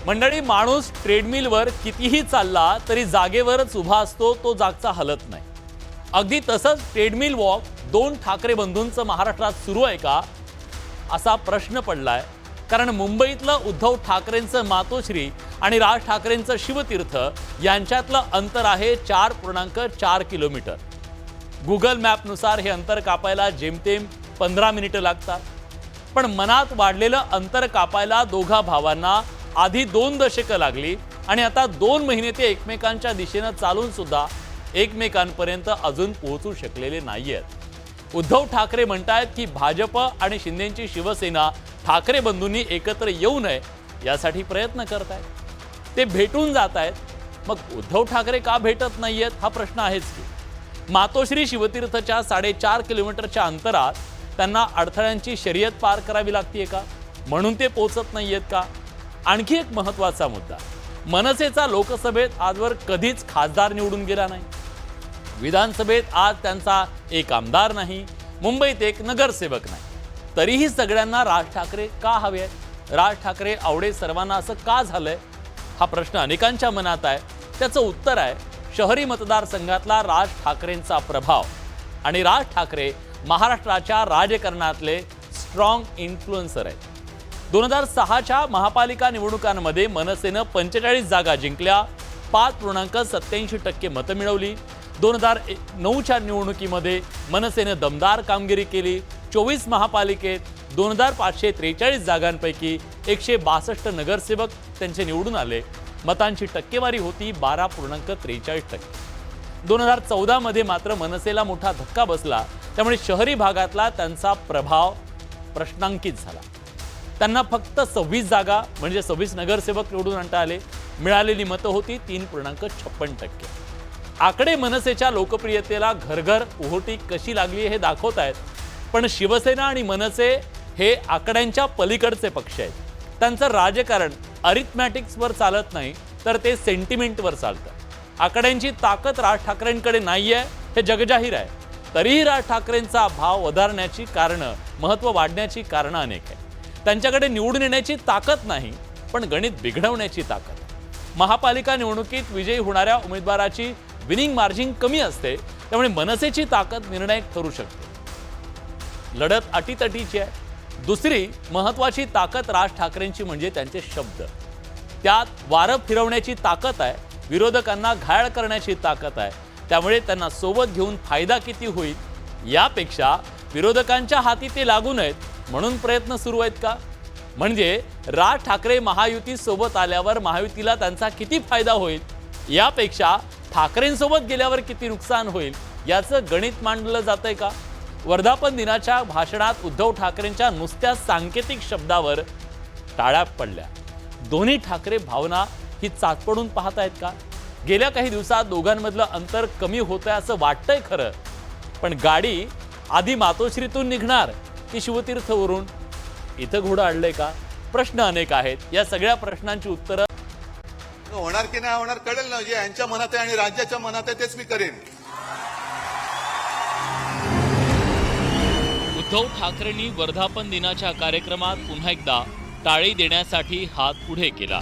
मंडळी, माणूस ट्रेडमिलवर कितीही चालला तरी जागेवरच उभा असतो, तो जागचा हलत नाही। अगदी तसंच ट्रेडमिल वॉक दोन ठाकरे बंधूंचं महाराष्ट्रात सुरू आहे का असा प्रश्न पडलाय। कारण मुंबईतलं उद्धव ठाकरेंचं मातोश्री आणि राज ठाकरेंचं शिवतीर्थ यांच्यातलं अंतर आहे 4.4 किलोमीटर। गुगल मॅपनुसार हे अंतर कापायला जेमतेम 15 मिनिटं लागतात। पण मनात वाढलेलं अंतर कापायला दोघा भावांना आधी 2 दशकं लागली आणि आता 2 महिने ते एकमेकांच्या दिशेने चालून सुद्धा एकमेकांपर्यंत अजून पोहोचू शकलेले नाहीयेत। उद्धव ठाकरे म्हणतायत की भाजप आणि शिंदेची शिवसेना ठाकरे बंधूंनी एकत्र येऊ नये यासाठी प्रयत्न करतायत। ते भेटून जातायत, मग उद्धव ठाकरे का भेटत नाहीयेत हा प्रश्न आहेच की। मातोश्री शिवतीर्थच्या 4.5 किलोमीटरच्या अंतरात त्यांना अडथळ्यांची शर्यत पार करावी लागते का, म्हणून ते पोहोचत नाहीयेत का? आणखी एक महत्त्वाचा मुद्दा, मनसेचा लोकसभेत आजवर कधीच खासदार निवडून गेला नाही। विधानसभेत आज त्यांचा एक आमदार नाही, मुंबईत एक नगरसेवक नाही। तरीही सगळ्यांना राज ठाकरे का हवे आहेत? राज ठाकरे आवडे सर्वांना असं का झालंय हा प्रश्न अनेकांच्या मनात आहे। त्याचं उत्तर आहे शहरी मतदारसंघातला राज ठाकरेंचा प्रभाव। आणि राज ठाकरे महाराष्ट्राच्या राजकारणातले स्ट्रॉंग इन्फ्लुएन्सर आहेत। 2006च्या महापालिका निवडणुकांमध्ये मनसेनं 45 जागा जिंकल्या, 5.87% मतं मिळवली। 2009च्या निवडणुकीमध्ये मनसेनं दमदार कामगिरी केली। 24 महापालिकेत 2543 जागांपैकी 162 नगरसेवक त्यांचे निवडून आले। मतांची टक्केवारी होती 12.43%। 2014 मध्ये मात्र मनसेला मोठा धक्का बसला, त्यामुळे शहरी भागातला त्यांचा प्रभाव प्रश्नांकित झाला। त्यांना फक्त 26 जागा म्हणजे 26 नगरसेवक निवडून आणता आले। मिळालेली मतं होती 3.56%। आकडे मनसेच्या लोकप्रियतेला घरघर ओहोटी कशी लागली हे दाखवत आहेत। पण शिवसेना आणि मनसे हे आकड्यांच्या पलीकडचे पक्ष आहेत। त्यांचं राजकारण अरिथमॅटिक्सवर चालत नाही, तर ते सेंटिमेंटवर चालतं। आकड्यांची ताकद राज ठाकरेंकडे नाहीये हे जगजाहीर आहे। तरीही राज ठाकरेंचा भाव वधारण्याची कारणं, महत्त्व वाढण्याची कारणं अनेक आहेत। त्यांच्याकडे निवडून येण्याची ताकद नाही, पण गणित बिघडवण्याची ताकद आहे। महापालिका निवडणुकीत विजयी होणाऱ्या उमेदवाराची विनिंग मार्जिन कमी असते, त्यामुळे मनसेची ताकद निर्णायक ठरू शकते। लढत अटीतटीची आहे। दुसरी महत्त्वाची ताकद राज ठाकरेंची म्हणजे त्यांचे शब्द। त्यात वारं फिरवण्याची ताकद आहे, विरोधकांना घायल करण्याची ताकद आहे। त्यामुळे त्यांना सोबत घेऊन फायदा किती होईल यापेक्षा विरोधकांच्या हाती ते लागू नयेत म्हणून प्रयत्न सुरू आहेत का? म्हणजे राज ठाकरे महायुती सोबत आल्यावर महायुतीला त्यांचा किती फायदा होईल यापेक्षा ठाकरेंसोबत गेल्यावर किती नुकसान होईल याचं गणित मांडलं जातंय का? वर्धापन दिनाच्या भाषणात उद्धव ठाकरेंच्या नुसत्या सांकेतिक शब्दावर टाळ्या पडल्या। दोन्ही ठाकरे भावना ही चाचपडून पाहतायत का? गेल्या काही दिवसात दोघांमधलं अंतर कमी होतंय असं वाटतंय खरं, पण गाडी आधी मातोश्रीतून निघणार की शिवतीर्थवरून? इथं घोडं अडलंय का? प्रश्न अनेक आहेत। या सगळ्या प्रश्नांची उत्तरं होणार की नाही होणार कळेल ना। जे यांच्या मनात आहे आणि राज्याच्या मनात आहे तेच मी करेन। उद्धव ठाकरेंनी वर्धापन दिनाच्या कार्यक्रमात पुन्हा एकदा टाळी देण्यासाठी हात पुढे केला।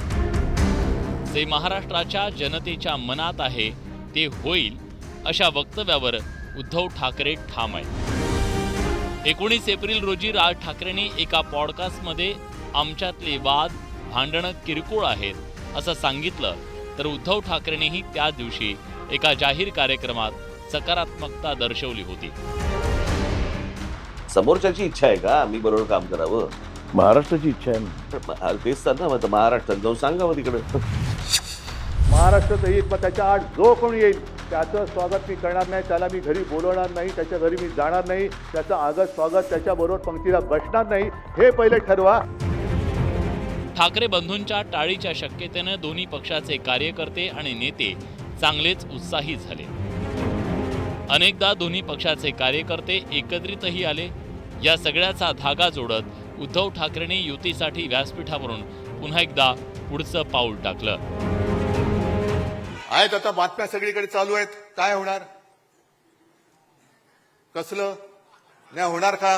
जे महाराष्ट्राच्या जनतेच्या मनात आहे ते होईल अशा वक्तव्यावर उद्धव ठाकरे ठाम आहेत। 19 एप्रिल रोजी राज ठाकरेंनी एका पॉडकास्टमध्ये आमच्यातले वाद भांडणं किरकोळ आहेत असं सांगितलं, तर उद्धव ठाकरेंनीही त्याच दिवशी एका जाहीर कार्यक्रमात सकारात्मकता दर्शवली होती। समोरच्याची इच्छा आहे का आम्ही बरोबर काम करावं? महाराष्ट्राची इच्छा आहे। तेच तर ना, मग महाराष्ट्रात जाऊन सांगावं तिकडे। महाराष्ट्रात येईल, मग त्याच्या आड जो कोण येईल त्याचं स्वागत मी करणार नाही, त्याला मी घरी बोलवणार नाही, त्याच्या घरी मी जाणार नाही, त्याचं आगत स्वागत त्याच्याबरोबर पंक्तीला बसणार नाही, हे पहिले ठरवा। ठाकरे बंधूंच्या टाळीच्या शक्यतेने दोन्ही पक्षाचे कार्यकर्ते आणि नेते चांगलेच उत्साही झाले। अनेकदा दोन्ही पक्षाचे कार्यकर्ते एकत्रितही आले। या सगळ्याचा धागा जोडत उद्धव ठाकरेंनी युतीसाठी व्यासपीठावरून पुन्हा एकदा पुढचं पाऊल टाकलं। आहेत आता बातम्या सगळीकडे चालू आहेत। काय होणार? कसलं नाही होणार का?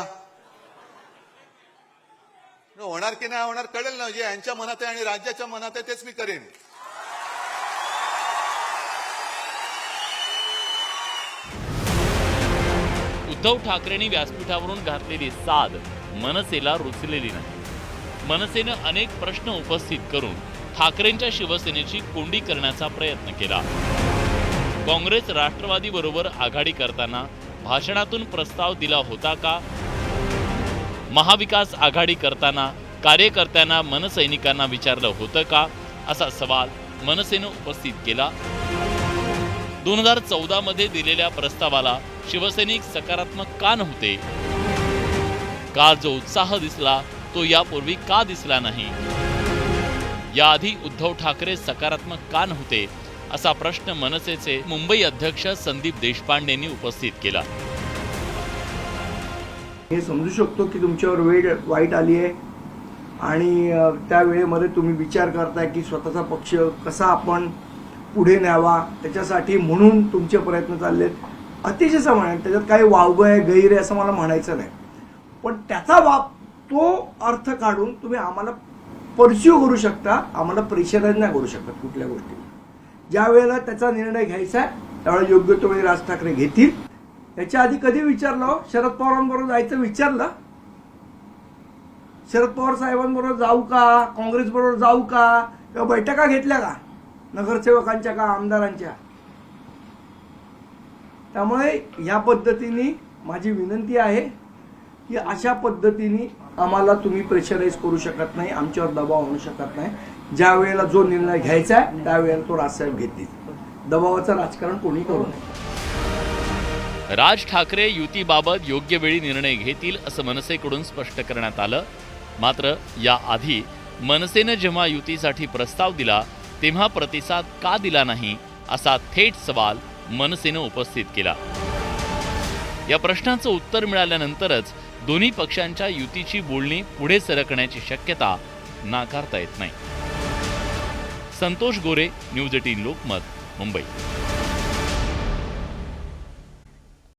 होणार की नाही होणार कळेल ना. जे यांच्या मनात आहे आणि राज्याच्या मनात आहे तेच मी करेन. उद्धव ठाकरेंनी व्यासपीठावरून घातलेली साद मनसेला रुचलेली नाही. मनसेनं अनेक प्रश्न उपस्थित करून ठाकरेंच्या शिवसेनेची कोंडी करण्याचा प्रयत्न केला. काँग्रेस राष्ट्रवादी बरोबर आघाडी करताना भाषणातून प्रस्ताव दिला होता का? महाविकास आघाडी करताना कार्यकर्त्यांना मनसैनिकांना विचारलं होतं का, असा सवाल मनसेनं उपस्थित केला. 2014 मध्ये दिलेल्या प्रस्तावाला शिवसैनिक सकारात्मक का नव्हते? काल जो उत्साह दिसला तो यापूर्वी का दिसला नाही? याआधी उद्धव ठाकरे सकारात्मक का नव्हते, असा प्रश्न मनसेचे मुंबई अध्यक्ष संदीप देशपांडेंनी उपस्थित केला. हे समजू शकतो की तुमच्यावर वेळ वाईट आली आहे आणि त्या वेळेमध्ये तुम्ही विचार करताय की स्वतःचा पक्ष कसा आपण पुढे न्यावा, त्याच्यासाठी म्हणून तुमचे प्रयत्न चाललेत. अतिशय समान, त्याच्यात काही वावगं आहे गैर आहे असं मला म्हणायचं नाही, पण त्याचा तो अर्थ काढून तुम्ही आम्हाला परस्यू करू शकता, आम्हाला प्रेशराईज नाही करू शकत कुठल्या गोष्टी. ज्या वेळेला त्याचा निर्णय घ्यायचा आहे त्यावेळेला योग्य तो वेळी राज ठाकरे घेतील. त्याच्या आधी कधी विचारलं? शरद पवारांबरोबर जायचं विचारलं? शरद पवार साहेबांबरोबर जाऊ का, काँग्रेस बरोबर जाऊ का, किंवा बैठका घेतल्या का नगरसेवकांच्या का आमदारांच्या? त्यामुळे ह्या पद्धतीने माझी विनंती आहे की अशा पद्धतीने आम्हाला तुम्ही प्रेशराईज करू शकत नाही, आमच्यावर दबाव आणू शकत नाही. ज्या वेळेला जो निर्णय घ्यायचा आहे त्यावेळेला तो राजसाहेब घेतील. दबावाचं राजकारण कोणी करू नये. राज ठाकरे युतीबाबत योग्य वेळी निर्णय घेतील असं मनसेकडून स्पष्ट करण्यात आलं. मात्र याआधी मनसेनं जेव्हा युतीसाठी प्रस्ताव दिला तेव्हा प्रतिसाद का दिला नाही, असा थेट सवाल मनसेनं उपस्थित केला. या प्रश्नाचं उत्तर मिळाल्यानंतरच दोन्ही पक्षांच्या युतीची बोलणी पुढे सरकण्याची शक्यता नाकारता येत नाही. संतोष गोरे, न्यूज 18 लोकमत, मुंबई.